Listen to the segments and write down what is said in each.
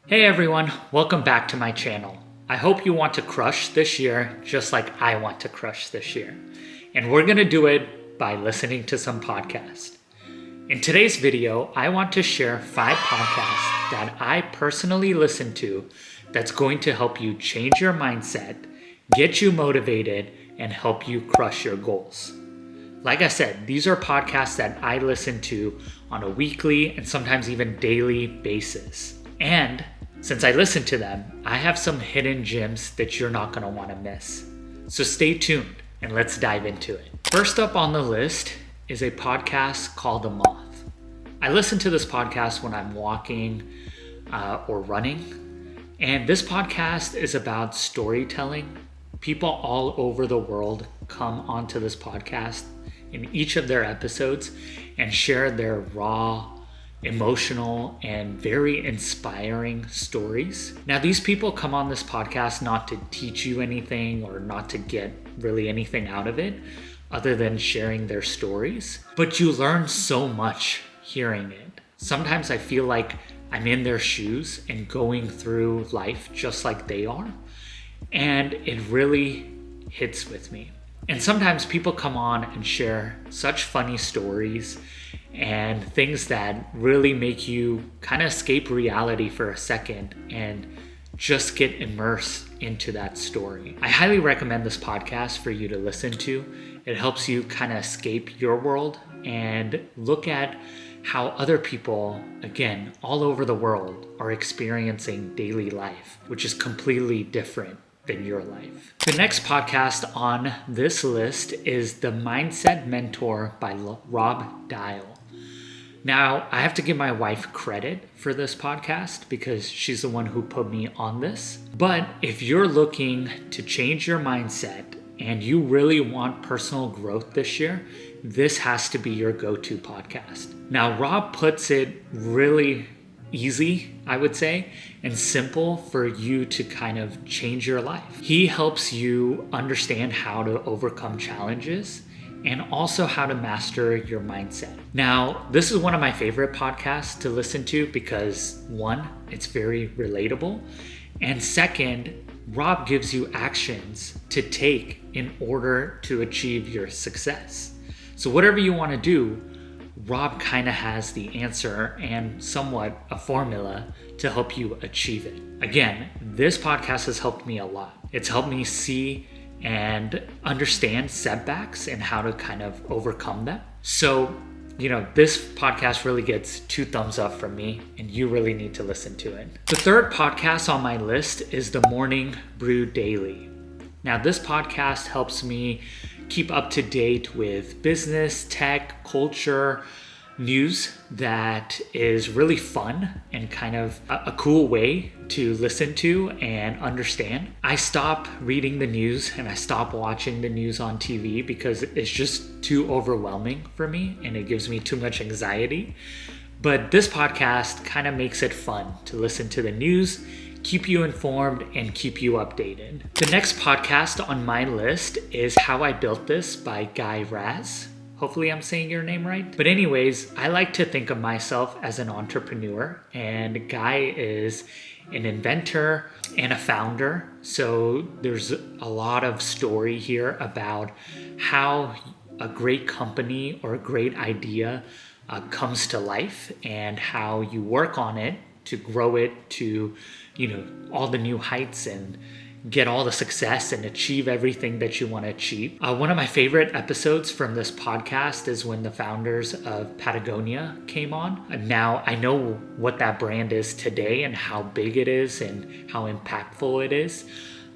Hey everyone, welcome back to my channel. I hope you want to crush this year just like I want to crush this year. And we're gonna do it by listening to some podcasts. In today's video, I want to share 5 podcasts that I personally listen to that's going to help you change your mindset, get you motivated, and help you crush your goals. Like I said, these are podcasts that I listen to on a weekly and sometimes even daily basis. And since I listen to them, I have some hidden gems that you're not going to want to miss. So stay tuned and let's dive into it. First up on the list is a podcast called Moth. I listen to this podcast when I'm walking or running. And this podcast is about storytelling. People all over the world come onto this podcast in each of their episodes and share their raw, emotional, and very inspiring stories. Now, these people come on this podcast not to teach you anything or not to get really anything out of it other than sharing their stories, but you learn so much hearing it. Sometimes I feel like I'm in their shoes and going through life just like they are, and it really hits with me. And sometimes people come on and share such funny stories and things that really make you kind of escape reality for a second and just get immersed into that story. I highly recommend this podcast for you to listen to. It helps you kind of escape your world and look at how other people, again, all over the world are experiencing daily life, which is completely different than your life. The next podcast on this list is The Mindset Mentor by Rob Dial. Now, I have to give my wife credit for this podcast because she's the one who put me on this. But if you're looking to change your mindset and you really want personal growth this year, this has to be your go-to podcast. Now, Rob puts it really easy, I would say, and simple for you to kind of change your life. He helps you understand how to overcome challenges and also how to master your mindset. Now, this is one of my favorite podcasts to listen to because one, it's very relatable, and second, Rob gives you actions to take in order to achieve your success. So whatever you want to do, Rob kind of has the answer and somewhat a formula to help you achieve it. Again, this podcast has helped me a lot. It's helped me see and understand setbacks and how to kind of overcome them. So, this podcast really gets 2 thumbs up from me, and you really need to listen to it. The third podcast on my list is the Morning Brew Daily. Now, this podcast helps me keep up to date with business, tech, culture, news that is really fun and kind of a cool way to listen to and understand. I stop reading the news and I stop watching the news on TV because it's just too overwhelming for me and it gives me too much anxiety. But this podcast kind of makes it fun to listen to the news, keep you informed, and keep you updated. The next podcast on my list is How I Built This by Guy Raz. Hopefully I'm saying your name right. But anyways, I like to think of myself as an entrepreneur, and Guy is an inventor and a founder. So there's a lot of story here about how a great company or a great idea comes to life and how you work on it to grow it to, all the new heights and get all the success and achieve everything that you want to achieve. One of my favorite episodes from this podcast is when the founders of Patagonia came on. And now I know what that brand is today and how big it is and how impactful it is.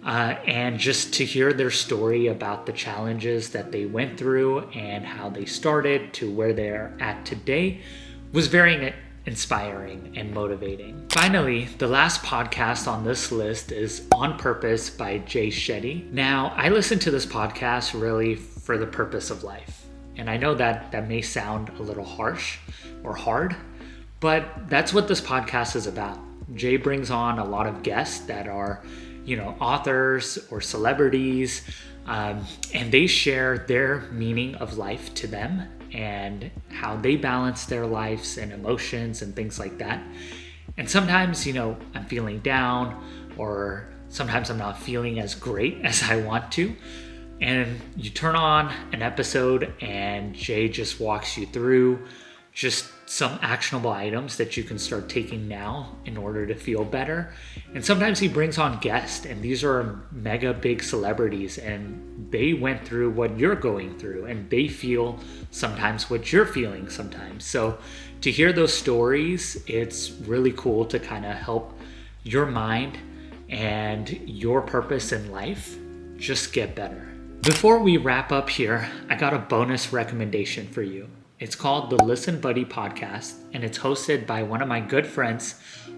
And just to hear their story about the challenges that they went through and how they started to where they're at today was very inspiring and motivating. Finally, the last podcast on this list is On Purpose by Jay Shetty. Now, I listen to this podcast really for the purpose of life. And I know that may sound a little harsh or hard, but that's what this podcast is about. Jay brings on a lot of guests that are, authors or celebrities, and they share their meaning of life to them and how they balance their lives and emotions and things like that. And sometimes, I'm feeling down, or sometimes I'm not feeling as great as I want to. And you turn on an episode and Jay just walks you through just some actionable items that you can start taking now in order to feel better. And sometimes he brings on guests, and these are mega big celebrities, and they went through what you're going through, and they feel sometimes what you're feeling sometimes. So to hear those stories, it's really cool to kind of help your mind and your purpose in life just get better. Before we wrap up here, I got a bonus recommendation for you. It's called the Listen Buddy podcast, and it's hosted by one of my good friends,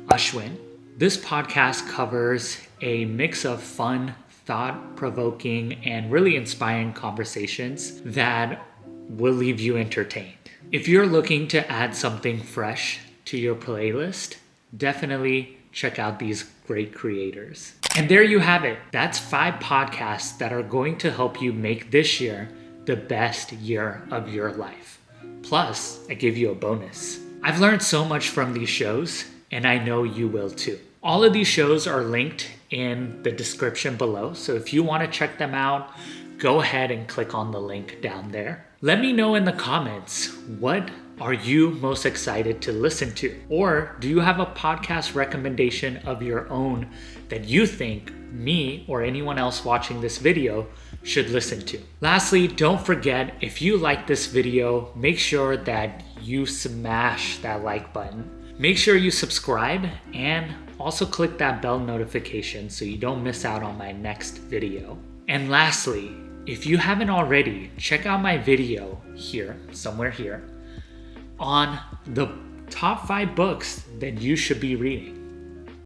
Ashwin. This podcast covers a mix of fun, thought-provoking, and really inspiring conversations that will leave you entertained. If you're looking to add something fresh to your playlist, definitely check out these great creators. And there you have it. That's 5 podcasts that are going to help you make this year the best year of your life. Plus, I give you a bonus. I've learned so much from these shows, and I know you will too. All of these shows are linked in the description below, so if you want to check them out, go ahead and click on the link down there. Let me know in the comments, what are you most excited to listen to? Or do you have a podcast recommendation of your own that you think me or anyone else watching this video should listen to? Lastly, don't forget, if you like this video, make sure that you smash that like button. Make sure you subscribe and also click that bell notification so you don't miss out on my next video. And lastly, if you haven't already, check out my video here, somewhere here, on the top 5 books that you should be reading.